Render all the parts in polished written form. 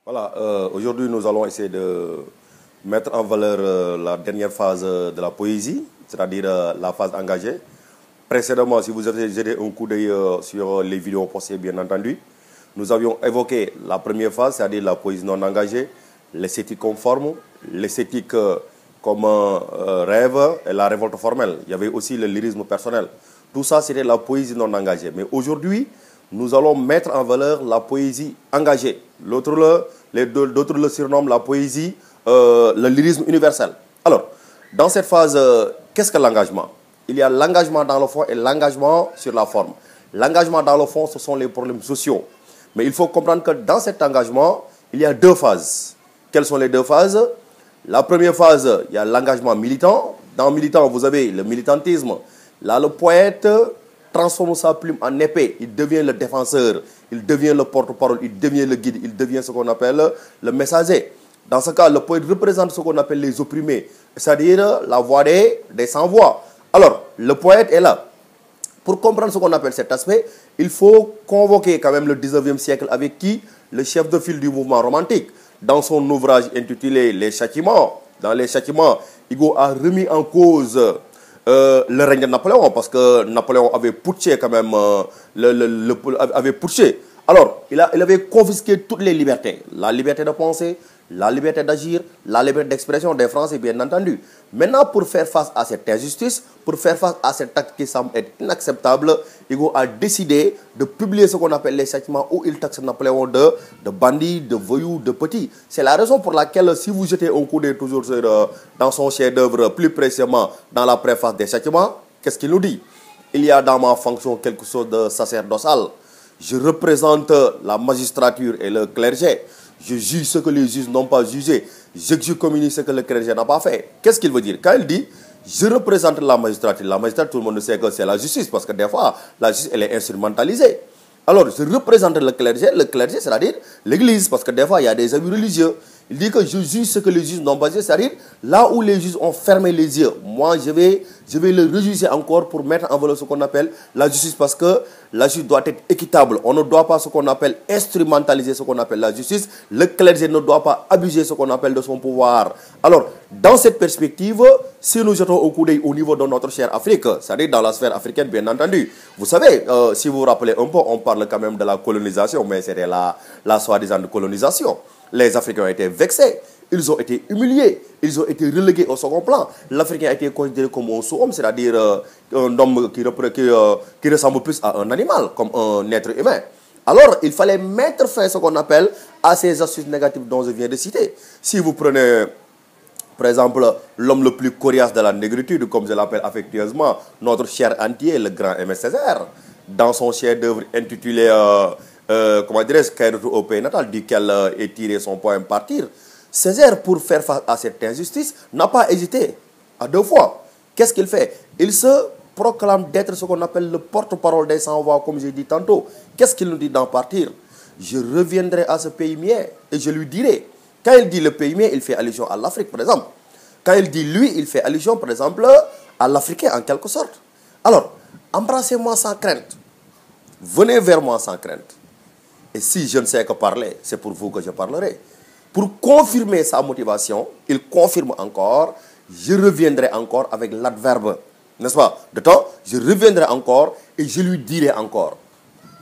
Voilà, aujourd'hui nous allons essayer de mettre en valeur la dernière phase de la poésie, c'est-à-dire la phase engagée. Précédemment, si vous avez jeté un coup d'œil sur les vidéos postées, bien entendu, nous avions évoqué la première phase, c'est-à-dire la poésie non engagée, l'esthétique conforme, l'esthétique comme un rêve et la révolte formelle. Il y avait aussi le lyrisme personnel. Tout ça, c'était la poésie non engagée. Mais aujourd'hui, nous allons mettre en valeur la poésie engagée. D'autres le surnomment la poésie, le lyrisme universel. Alors, dans cette phase, qu'est-ce que l'engagement? Il y a l'engagement dans le fond et l'engagement sur la forme. L'engagement dans le fond, ce sont les problèmes sociaux. Mais il faut comprendre que dans cet engagement, il y a deux phases. Quelles sont les deux phases? La première phase, il y a l'engagement militant. Dans militant, vous avez le militantisme. Là, le poète transforme sa plume en épée. Il devient le défenseur, il devient le porte-parole, il devient le guide, il devient ce qu'on appelle le messager. Dans ce cas, le poète représente ce qu'on appelle les opprimés, c'est-à-dire la voix des sans-voix. Alors, le poète est là. Pour comprendre ce qu'on appelle cet aspect, il faut convoquer quand même le 19e siècle avec qui? Le chef de file du mouvement romantique. Dans son ouvrage intitulé Les Châtiments, dans Les Châtiments, Hugo a remis en cause le règne de Napoléon, parce que Napoléon avait putsché quand même, avait putsché. Alors, il avait confisqué toutes les libertés. La liberté de penser, la liberté d'agir, la liberté d'expression des Français, bien entendu. Maintenant, pour faire face à cette injustice, pour faire face à cet acte qui semble être inacceptable, Hugo a décidé de publier ce qu'on appelle les châtiments, où il taxe Napoléon de bandits, de voyous, de petits. C'est la raison pour laquelle, si vous jetez un coup d'œil toujours dans son chef-d'œuvre, plus précisément dans la préface des châtiments, qu'est-ce qu'il nous dit? Il y a dans ma fonction quelque chose de sacerdotal. Je représente la magistrature et le clergé. Je juge ce que les juges n'ont pas jugé. J'excommunie ce que le clergé n'a pas fait. Qu'est-ce qu'il veut dire? Quand il dit je représente la magistrature, tout le monde sait que c'est la justice, parce que des fois, la justice, elle est instrumentalisée. Alors, je représente le clergé, c'est-à-dire l'église, parce que des fois, il y a des abus religieux. Il dit que je juge ce que les juges n'ont pas jugé, c'est-à-dire là où les juges ont fermé les yeux. Moi, je vais le rejuger encore pour mettre en valeur ce qu'on appelle la justice, parce que la justice doit être équitable. On ne doit pas ce qu'on appelle instrumentaliser ce qu'on appelle la justice. Le clergé ne doit pas abuser ce qu'on appelle de son pouvoir. Alors, dans cette perspective, si nous jetons un coup d'œil au niveau de notre chère Afrique, c'est-à-dire dans la sphère africaine, bien entendu, vous savez, si vous vous rappelez un peu, on parle quand même de la colonisation, mais c'était la soi-disant colonisation. Les Africains ont été vexés, ils ont été humiliés, ils ont été relégués au second plan. L'Africain a été considéré comme un sous-homme, c'est-à-dire un homme qui ressemble plus à un animal, comme un être humain. Alors, il fallait mettre fin à ce qu'on appelle à ces astuces négatives dont je viens de citer. Si vous prenez, par exemple, l'homme le plus coriace de la négritude, comme je l'appelle affectueusement, notre cher Antier, le grand Aimé Césaire, dans son chef-d'œuvre intitulé comment dirais-je, Cahiers au pays natal, duquel est tiré son poème Partir, Césaire, pour faire face à cette injustice, n'a pas hésité à deux fois. Qu'est-ce qu'il fait? Il se proclame d'être ce qu'on appelle le porte-parole des sans-voix, comme j'ai dit tantôt. Qu'est-ce qu'il nous dit dans Partir? Je reviendrai à ce pays mien et je lui dirai. Quand il dit le pays mien, il fait allusion à l'Afrique, par exemple. Quand il dit lui, il fait allusion, par exemple, à l'Africain, en quelque sorte. Alors, embrassez-moi sans crainte. Venez vers moi sans crainte. Et si je ne sais que parler, c'est pour vous que je parlerai. Pour confirmer sa motivation, il confirme encore, je reviendrai encore avec l'adverbe. N'est-ce pas? De temps, je reviendrai encore et je lui dirai encore.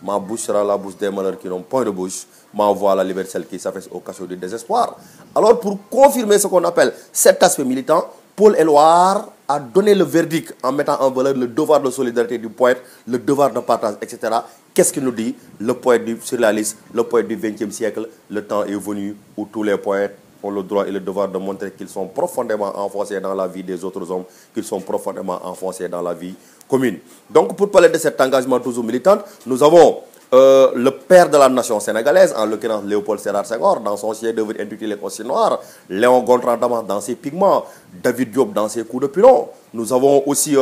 Ma bouche sera la bouche des malheurs qui n'ont point de bouche. Ma voix la liberté celle qui s'affaisse au cachot du désespoir. Alors, pour confirmer ce qu'on appelle cet aspect militant, Paul Éluard a donné le verdict en mettant en valeur le devoir de solidarité du poète, le devoir de partage, etc. Qu'est-ce qu'il nous dit? Le poète sur la liste, le poète du XXe siècle, le temps est venu où tous les poètes ont le droit et le devoir de montrer qu'ils sont profondément enfoncés dans la vie des autres hommes, qu'ils sont profondément enfoncés dans la vie commune. Donc, pour parler de cet engagement toujours militant, nous avons le père de la nation sénégalaise, en l'occurrence Léopold Sédar Senghor, dans son chef-d'œuvre intitulé Aussi Noir, Léon Gontran Damas dans ses Pigments, David Diop dans ses Coups de pilon. Nous avons aussi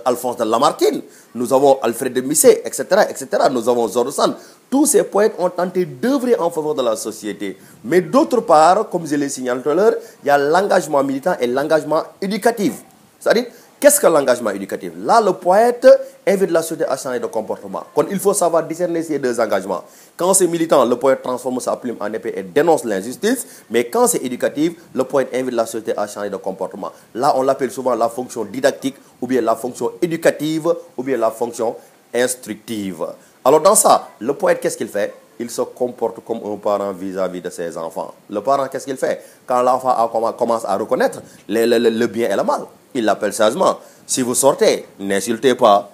Alphonse de Lamartine, nous avons Alfred de Musset, etc., etc. Nous avons Georges Sand. Tous ces poètes ont tenté d'œuvrer en faveur de la société. Mais d'autre part, comme je l'ai signalé tout à l'heure, il y a l'engagement militant et l'engagement éducatif. C'est-à-dire, Qu'est-ce que l'engagement éducatif? Là, le poète invite la société à changer de comportement. Quand il faut savoir discerner ces deux engagements. Quand c'est militant, le poète transforme sa plume en épée et dénonce l'injustice. Mais quand c'est éducatif, le poète invite la société à changer de comportement. Là, on l'appelle souvent la fonction didactique, ou bien la fonction éducative, ou bien la fonction instructive. Alors dans ça, le poète, qu'est-ce qu'il fait? Il se comporte comme un parent vis-à-vis de ses enfants. Le parent, qu'est-ce qu'il fait? Quand l'enfant commence à reconnaître le bien et le mal, il l'appelle sagement. Si vous sortez, n'insultez pas.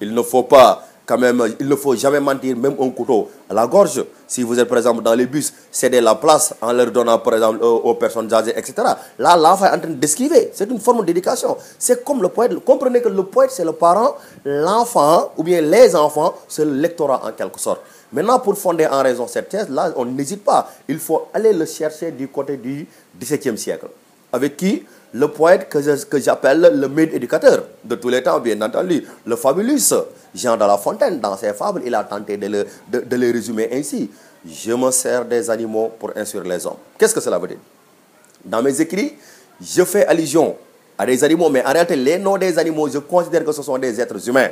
Il ne faut pas, quand même, il ne faut jamais mentir, même un couteau à la gorge. Si vous êtes, par exemple, dans les bus, cédez la place en leur donnant, par exemple, aux personnes âgées, etc. Là, l'enfant est en train d'esquiver. C'est une forme d'éducation. C'est comme le poète. Comprenez que le poète, c'est le parent, l'enfant, ou bien les enfants, c'est le lectorat en quelque sorte. Maintenant, pour fonder en raison cette thèse, là, on n'hésite pas. Il faut aller le chercher du côté du XVIIe siècle. Avec qui? Le poète que j'appelle le maître éducateur de tous les temps, bien entendu. Le fabulus Jean de La Fontaine, dans ses fables, il a tenté de les résumer ainsi. Je me sers des animaux pour instruire les hommes. Qu'est-ce que cela veut dire? Dans mes écrits, je fais allusion à des animaux, mais en réalité, les noms des animaux, je considère que ce sont des êtres humains.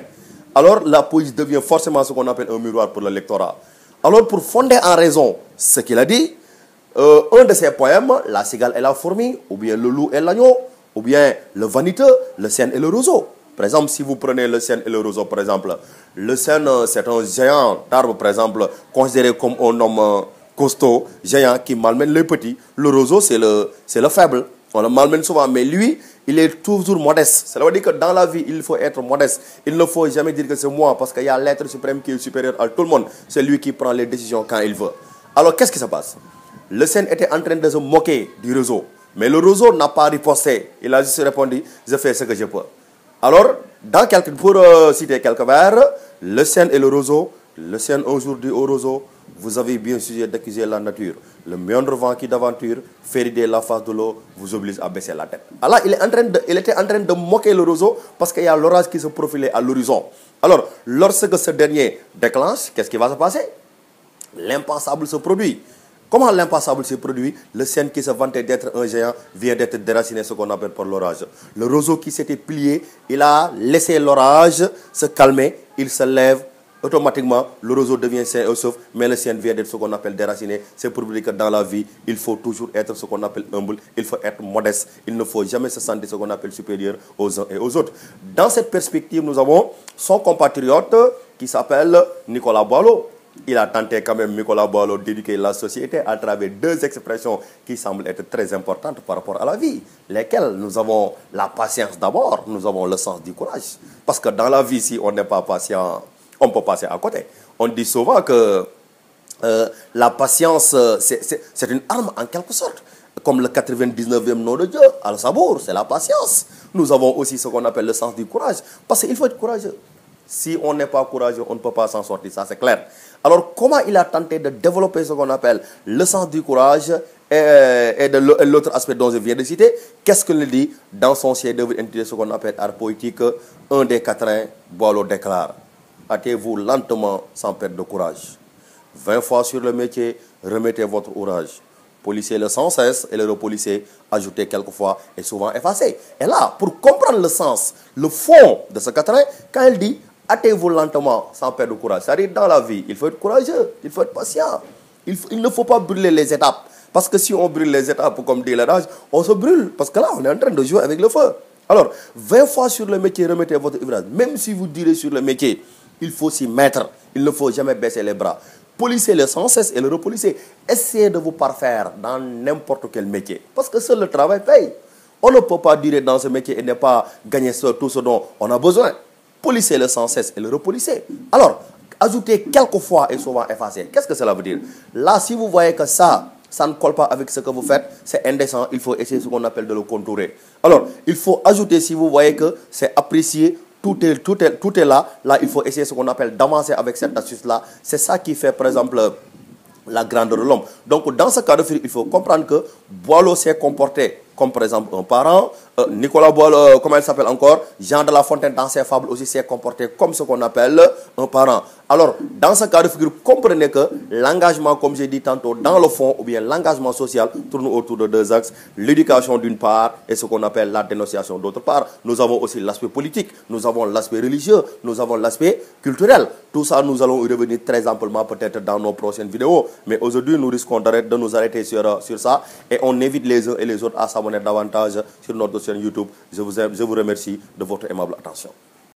Alors, la poésie devient forcément ce qu'on appelle un miroir pour le lectorat. Alors, pour fonder en raison ce qu'il a dit, un de ses poèmes, La cigale et la fourmi, ou bien Le loup et l'agneau, ou bien Le vaniteux, Le chêne et le roseau. Par exemple, si vous prenez le chêne et le roseau, par exemple, le chêne, c'est un géant d'arbre, par exemple, considéré comme un homme costaud, géant, qui malmène les petits. Le roseau, c'est le faible. On le malmène souvent, mais lui, il est toujours modeste. Ça veut dire que dans la vie, il faut être modeste. Il ne faut jamais dire que c'est moi, parce qu'il y a l'être suprême qui est supérieur à tout le monde. C'est lui qui prend les décisions quand il veut. Alors, qu'est-ce qui se passe? Le chêne était en train de se moquer du roseau. Mais le roseau n'a pas riposté. Il a juste répondu, je fais ce que je peux. Alors, pour citer quelques vers, le chêne et le roseau. Le chêne un jour dit au roseau, vous avez bien sujet d'accuser la nature. Le méandre vent qui d'aventure fait rider la face de l'eau, vous oblige à baisser la tête. Alors, il était en train de moquer le roseau parce qu'il y a l'orage qui se profilait à l'horizon. Alors, lorsque ce dernier déclenche, qu'est-ce qui va se passer? L'impensable se produit. Comment l'impensable se produit? Le chêne qui se vantait d'être un géant vient d'être déraciné, ce qu'on appelle par l'orage. Le roseau qui s'était plié, il a laissé l'orage se calmer, il se lève, automatiquement, le roseau devient sain et sauf, mais le chêne vient d'être ce qu'on appelle déraciné. C'est pour vous dire que dans la vie, il faut toujours être ce qu'on appelle humble, il faut être modeste, il ne faut jamais se sentir ce qu'on appelle supérieur aux uns et aux autres. Dans cette perspective, nous avons son compatriote qui s'appelle Nicolas Boileau. Il a tenté quand même, Nicolas Boileau, d'éduquer la société à travers deux expressions qui semblent être très importantes par rapport à la vie. Lesquelles? Nous avons la patience d'abord, nous avons le sens du courage. Parce que dans la vie, si on n'est pas patient, on peut passer à côté. On dit souvent que la patience, c'est une arme en quelque sorte. Comme le 99e nom de Dieu, Al-Sabour, c'est la patience. Nous avons aussi ce qu'on appelle le sens du courage. Parce qu'il faut être courageux. Si on n'est pas courageux, on ne peut pas s'en sortir, ça c'est clair. Alors, comment il a tenté de développer ce qu'on appelle le sens du courage et de l'autre aspect dont je viens de citer? Qu'est-ce qu'il dit dans son chef-d'œuvre intitulé ce qu'on appelle Art poétique? Un des quatrains, Boileau déclare: hâtez-vous lentement sans perdre de courage. 20 fois sur le métier, remettez votre ouvrage. Polissez-le sans cesse et le repolissez, ajoutez quelquefois et souvent effacez. Et là, pour comprendre le sens, le fond de ce quatrain, quand il dit hâtez-vous lentement sans perdre de courage, c'est-à-dire dans la vie, il faut être courageux, il faut être patient. Il ne faut pas brûler les étapes. Parce que si on brûle les étapes, comme dit l'adage, on se brûle. Parce que là, on est en train de jouer avec le feu. Alors, 20 fois sur le métier, remettez votre ouvrage. Même si vous direz sur le métier, il faut s'y mettre. Il ne faut jamais baisser les bras. Polissez-le sans cesse et le repolissez. Essayez de vous parfaire dans n'importe quel métier. Parce que seul le travail paye. On ne peut pas durer dans ce métier et ne pas gagner tout ce dont on a besoin. Polissez-le sans cesse et le repolissez. Alors, ajoutez quelquefois et souvent effacez. Qu'est-ce que cela veut dire? Là, si vous voyez que ça ne colle pas avec ce que vous faites, c'est indécent. Il faut essayer ce qu'on appelle de le contourer. Alors, il faut ajouter si vous voyez que c'est apprécié. Tout est là. Là, il faut essayer ce qu'on appelle d'avancer avec cette astuce-là. C'est ça qui fait, par exemple, la grandeur de l'homme. Donc, dans ce cas de figure, il faut comprendre que Boileau s'est comporté comme par exemple un parent. Nicolas Boll, comment il s'appelle encore, Jean de La Fontaine dans ses fables aussi s'est comporté comme ce qu'on appelle un parent. Alors, dans ce cas de figure, comprenez que l'engagement, comme j'ai dit tantôt, dans le fond, ou bien l'engagement social, tourne autour de deux axes. L'éducation d'une part et ce qu'on appelle la dénonciation d'autre part. Nous avons aussi l'aspect politique, nous avons l'aspect religieux, nous avons l'aspect culturel. Tout ça, nous allons y revenir très amplement peut-être dans nos prochaines vidéos. Mais aujourd'hui, nous risquons de nous arrêter sur ça. Et on invite les uns et les autres à s'abonner davantage sur notre chaîne YouTube. Je vous remercie de votre aimable attention.